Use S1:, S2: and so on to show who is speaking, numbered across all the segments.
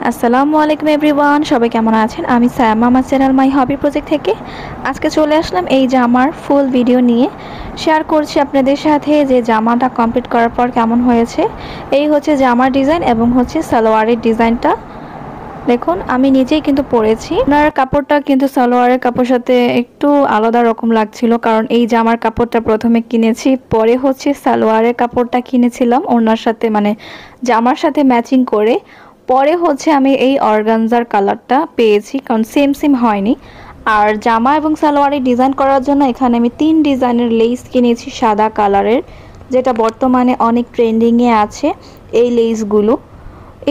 S1: আসসালামু আলাইকুম এভরিওয়ান, সবাই কেমন আছেন? আমি সায়ামা আমার চ্যানেল মাই হবি প্রজেক্ট থেকে আজকে চলে আসলাম এই জামার ফুল ভিডিও নিয়ে। শেয়ার করছি আপনাদের সাথে যে জামাটা কমপ্লিট করার পর কেমন হয়েছে। এই হচ্ছে জামার ডিজাইন এবং হচ্ছে সালোয়ারের ডিজাইনটা। দেখুন আমি নিজেই কিন্তু পরেছি। আপনার কাপড়টা কিন্তু সালোয়ারের কাপড়ের সাথে একটু আলাদা রকম লাগছিল, কারণ এই জামার কাপড়টা প্রথমে কিনেছি, পরে হচ্ছে সালোয়ারের কাপড়টা কিনেছিলাম ওনার সাথে, মানে জামার সাথে ম্যাচিং করে। পরে হচ্ছে আমি এই অর্গানজার কালারটা পেয়েছি, কারণ সেম সেম হয়নি। আর জামা এবং সালোয়ারের ডিজাইন করার জন্য এখানে আমি 3 ডিজাইনের লেস কিনেছি সাদা কালারের, যেটা বর্তমানে অনেক ট্রেন্ডিংয়ে আছে। এই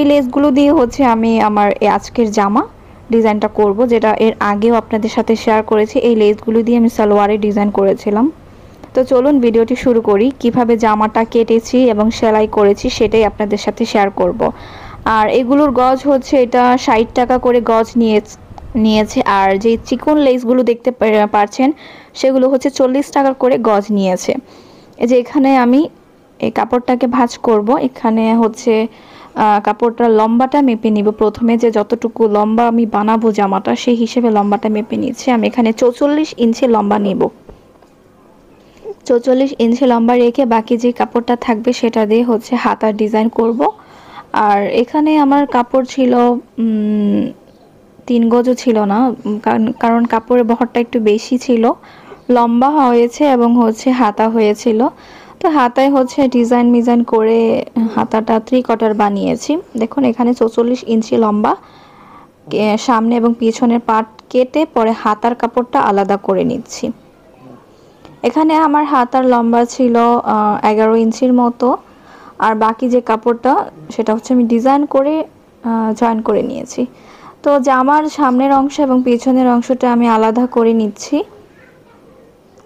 S1: লেসগুলো দিয়ে হচ্ছে আমি আমার এই আজকের জামা ডিজাইনটা করব, যেটা এর আগেও আপনাদের সাথে শেয়ার করেছি। এই লেসগুলো দিয়ে আমি সালোয়ারের ডিজাইন করেছিলাম। তো চলুন ভিডিওটি শুরু করি। কিভাবে জামাটা কেটেছি এবং সেলাই করেছি সেটাই আপনাদের সাথে শেয়ার করব। আর এগুলোর গজ হচ্ছে এটা 60 টাকা করে গজ নিয়েছে। আর যে চিকন লেসগুলো দেখতে পাচ্ছেন সেগুলো হচ্ছে 40 টাকা করে গজ নিয়েছে। এই যে এখানে আমি এই কাপড়টাকে ভাঁজ করব। এখানে হচ্ছে কাপড়টার লম্বাটা মেপে নিব। প্রথমে যে যতটুকু লম্বা আমি বানাবো জামাটা সেই হিসেবে লম্বাটা মেপে নিচ্ছি। আমি এখানে 44 ইঞ্চি লম্বা নেব। 44 ইঞ্চি লম্বা রেখে বাকি যে কাপড়টা থাকবে সেটা দিয়ে হচ্ছে হাতার ডিজাইন করব। আর এখানে আমার কাপড় ছিল 3 গজও ছিল না, কারণ কাপড়ের বহরটা একটু বেশি ছিল, লম্বা হয়েছে এবং হচ্ছে হাতা হয়েছিল। তো হাতায় হচ্ছে ডিজাইন করে হাতাটা 3/4 বানিয়েছি। দেখুন এখানে 44 ইঞ্চি লম্বা সামনে এবং পিছনের পাট কেটে পরে হাতার কাপড়টা আলাদা করে নিচ্ছি। এখানে আমার হাতার লম্বা ছিল 11 ইঞ্চির মতো। আর বাকি যে কাপড়টা সেটা হচ্ছে আমি ডিজাইন করে জয়েন করে নিয়েছি। তো জামার সামনের অংশ এবং পিছনের অংশটা আমি আলাদা করে নিচ্ছি।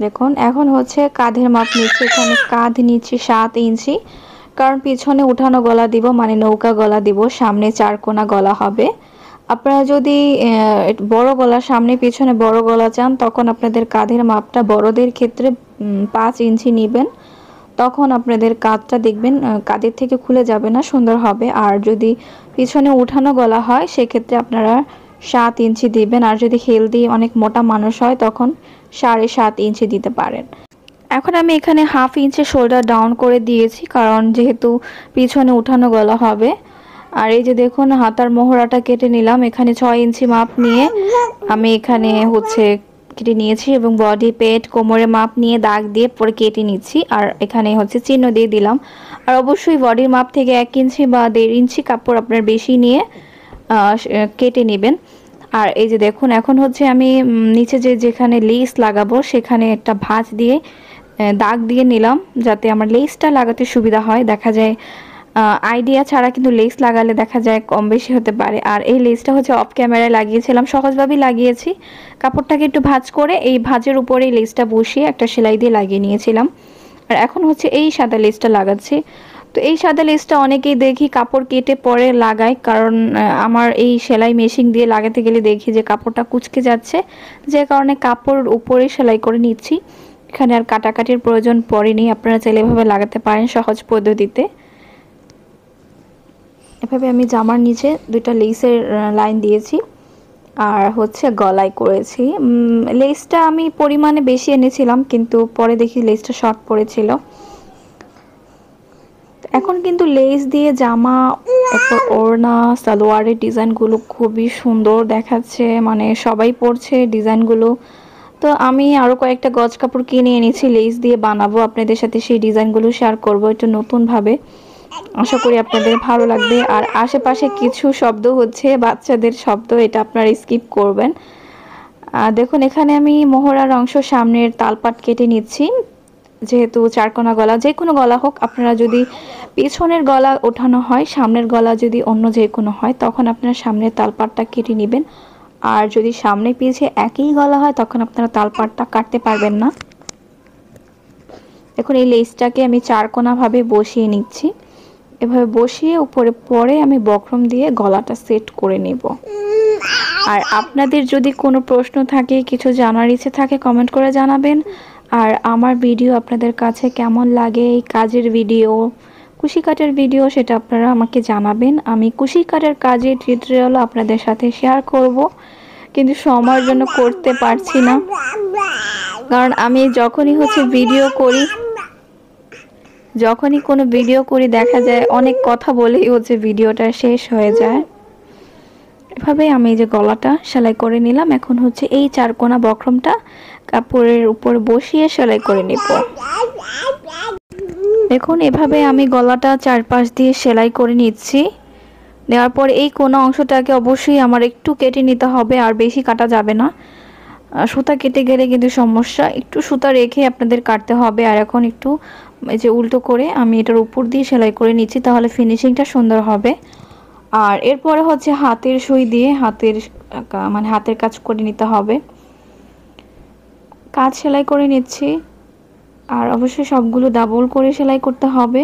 S1: দেখুন এখন হচ্ছে কাঁধের মাপ নিচ্ছি। এখানে কাঁধ নিচ্ছি 7 ইঞ্চি, কারণ পিছনে উঠানো গলা দিব, মানে নৌকা গলা দিব, সামনে 4 কোনা গলা হবে। আপনারা যদি বড় গলা সামনে পিছনে বড় গলা চান তখন আপনাদের কাঁধের মাপটা বড়দের ক্ষেত্রে 5 ইঞ্চি নেবেন। তখন আপনাদের কাঁধটা দেখবেন কাঁধের থেকে খুলে যাবে না, সুন্দর হবে। আর যদি পিছনে উঠানো গলা হয় সেক্ষেত্রে আপনারা 7 ইঞ্চি দিবেন। আর যদি হেলদি অনেক মোটা মানুষ হয় তখন 7.5 ইঞ্চি দিতে পারেন। এখন আমি এখানে 1/2 ইঞ্চি শোল্ডার ডাউন করে দিয়েছি, কারণ যেহেতু পিছনে উঠানো গলা হবে। আর এই যে দেখুন হাতার মোহরাটা কেটে নিলাম। এখানে 6 ইঞ্চি মাপ নিয়ে আমি এখানে হচ্ছে কেটে নিয়েছি এবং বডি পেট কোমরে মাপ নিয়ে দাগ দিয়ে পরে কেটে নিচ্ছি। আর এখানে হচ্ছে চিহ্ন দিয়ে দিলাম। আর অবশ্যই বডির মাপ থেকে 1 ইঞ্চি বা 1.5 ইঞ্চি কাপড় আপনার বেশি নিয়ে কেটে নেবেন। আর এই যে দেখুন এখন হচ্ছে আমি নিচে যেখানে লেস লাগাবো সেখানে একটা ভাঁজ দিয়ে দাগ দিয়ে নিলাম, যাতে আমার লেসটা লাগাতে সুবিধা হয়। দেখা যায় আইডিয়া ছাড়া কিন্তু লেস লাগালে দেখা যায় কম বেশি হতে পারে। আর এই লেসটা হচ্ছে অফ ক্যামেরায় লাগিয়েছিলাম, সহজভাবেই লাগিয়েছি। কাপড়টাকে একটু ভাঁজ করে এই ভাঁজের উপরে লেসটা বসিয়ে একটা সেলাই দিয়ে লাগিয়ে নিয়েছিলাম। আর এখন হচ্ছে এই সাদা লেসটা লাগাচ্ছি। তো এই সাদা লেসটা অনেকেই দেখি কাপড় কেটে পরে লাগায়, কারণ আমার এই সেলাই মেশিন দিয়ে লাগাতে গেলে দেখি যে কাপড়টা কুঁচকে যাচ্ছে, যে কারণে কাপড় উপরে সেলাই করে নিচ্ছি। এখানে আর কাটাকাটির প্রয়োজন পড়েনি। আপনারা চাইলে এভাবে লাগাতে পারেন সহজ পদ্ধতিতে। এভাবে আমি জামার নিচে 2টা লেসের লাইন দিয়েছি আর হচ্ছে গলায় করেছি। লেসটা আমি পরিমাণে বেশি এনেছিলাম, কিন্তু পরে দেখি লেসটা শর্ট পড়েছিল। এখন কিন্তু লেস দিয়ে জামা, ওড়না, সালোয়ারের ডিজাইনগুলো খুবই সুন্দর দেখাচ্ছে, মানে সবাই পরছে ডিজাইনগুলো। তো আমি আরও কয়েকটা গজ কাপড় কিনে এনেছি, লেস দিয়ে বানাবো, আপনাদের সাথে সেই ডিজাইনগুলো শেয়ার করবো একটু নতুনভাবে। আশা করি আপনাদের ভালো লাগবে। আর আশেপাশে কিছু শব্দ হচ্ছে বাচ্চাদের শব্দ, এটা আপনারা স্কিপ করবেন। দেখুন এখানে আমি মোহরার অংশ সামনের তালপাট কেটে নিচ্ছি। যেহেতু 4 কোনা গলা, যে কোনো গলা হোক, আপনারা যদি পিছনের গলা ওঠানো হয়, সামনের গলা যদি অন্য যে কোনো হয়, তখন আপনারা সামনের তালপাটটা কেটে নেবেন। আর যদি সামনে পিছে একই গলা হয় তখন আপনারা তালপাটটা কাটতে পারবেন না। দেখুন এই লেসটাকে আমি 4 কোনা ভাবে বসিয়ে নিচ্ছি। এভাবে বসিয়ে উপরে পরে আমি বক্রম দিয়ে গলাটা সেট করে নেব। আর আপনাদের যদি কোনো প্রশ্ন থাকে, কিছু জানার ইচ্ছে থাকে, কমেন্ট করে জানাবেন। আর আমার ভিডিও আপনাদের কাছে কেমন লাগে, এই কাজের ভিডিও কুশি কাটের ভিডিও সেটা আপনারা আমাকে জানাবেন। আমি কুশি কাটের কাজের টিউটোরিয়ালও আপনাদের সাথে শেয়ার করব, কিন্তু সময়ের জন্য করতে পারছি না। কারণ আমি যখনই কোনো ভিডিও করি দেখা যায় অনেক কথা বলেই ভিডিওটা শেষ হয়ে যায়। এভাবে আমি এই যে গলাটা সেলাই করে নিলাম। এখন এই চারকোনা বক্রমটা কাপড়ের উপর বসিয়ে সেলাই করে নিব। দেখুন এভাবে আমি গলাটা চারপাশ দিয়ে সেলাই করে নিচ্ছি। নেওয়ার পর এই কোনা অংশটাকে অবশ্যই আমার একটু কেটে নিতে হবে, আর বেশি কাটা যাবে না। সুতা কেটে গেলে কিন্তু সমস্যা, একটু সুতা রেখে আপনাদের কাটতে হবে। আর এখন একটু এই যে উল্টো করে আমি এটার উপর দিয়ে সেলাই করে নিচ্ছি, তাহলে ফিনিশিংটা সুন্দর হবে। আর এরপরে হাতের সুই দিয়ে হাতের কাজ করে নিতে হবে। কাজ সেলাই করে নিচ্ছি, আর অবশ্যই সবগুলো ডাবল করে সেলাই করতে হবে।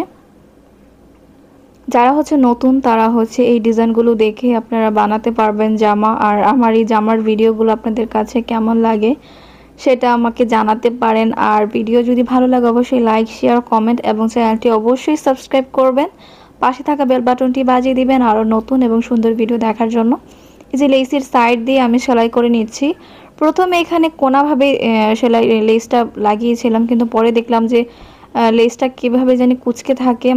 S1: যারা নতুন তারা এই ডিজাইনগুলো দেখে আপনারা বানাতে পারবেন জামা। আর আমার এই জামার ভিডিওগুলো আপনাদের কাছে কেমন লাগে সেটা আমাকে জানাতে পারেন। আর ভিডিও যদি ভালো লাগে অবশ্যই লাইক, শেয়ার, কমেন্ট এবং চ্যানেলটি অবশ্যই সাবস্ক্রাইব করবেন। পাশে থাকা বেল বাটনটি বাজিয়ে দিবেন আরও নতুন এবং সুন্দর ভিডিও দেখার জন্য। এই যে লেসের সাইড দিয়ে আমি সেলাই করে নিচ্ছি। প্রথমে এখানে কোনাভাবে লেসটা লাগিয়েছিলাম, কিন্তু পরে দেখলাম যে লেসটা কীভাবে জানি কুঁচকে থাকে,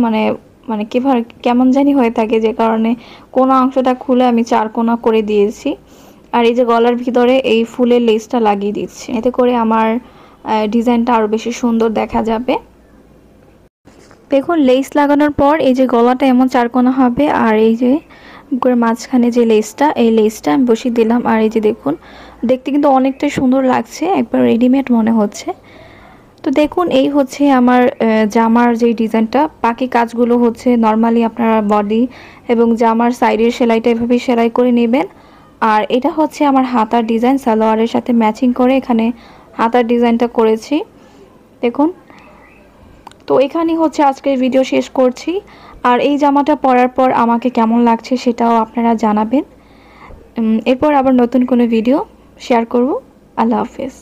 S1: মানে কীভাবে কেমন জানি হয়ে থাকে, যে কারণে কোনা অংশটা খুলে আমি চার কোনা করে দিয়েছি। আর এই যে গলার ভিতরে এই ফুলের লেসটা লাগিয়ে দিচ্ছি, এতে করে আমার ডিজাইনটা আরও বেশি সুন্দর দেখা যাবে। দেখুন লেস লাগানোর পর এই যে গলাটা এমন চারকোনা হবে, আর এই যে করে মাঝখানে যে এই লেসটা আমি বসিয়ে দিলাম। আর এই যে দেখুন দেখতে কিন্তু অনেকটাই সুন্দর লাগছে, একবার রেডিমেড মনে হচ্ছে। তো দেখুন এই আমার জামার যে ডিজাইনটা। বাকি কাজগুলো নর্মালি আপনারা বডি এবং জামার সাইডের সেলাইটা এভাবে সেলাই করে নেবেন। আর এটা আমার হাতার ডিজাইন, সালোয়ারের সাথে ম্যাচিং করে এখানে হাতার ডিজাইনটা করেছি। দেখুন তো এখানেই আজকের ভিডিও শেষ করছি। আর এই জামাটা পরার পর আমাকে কেমন লাগছে সেটাও আপনারা জানাবেন। এরপর আবার নতুন কোনো ভিডিও শেয়ার করব। আল্লাহ হাফেজ।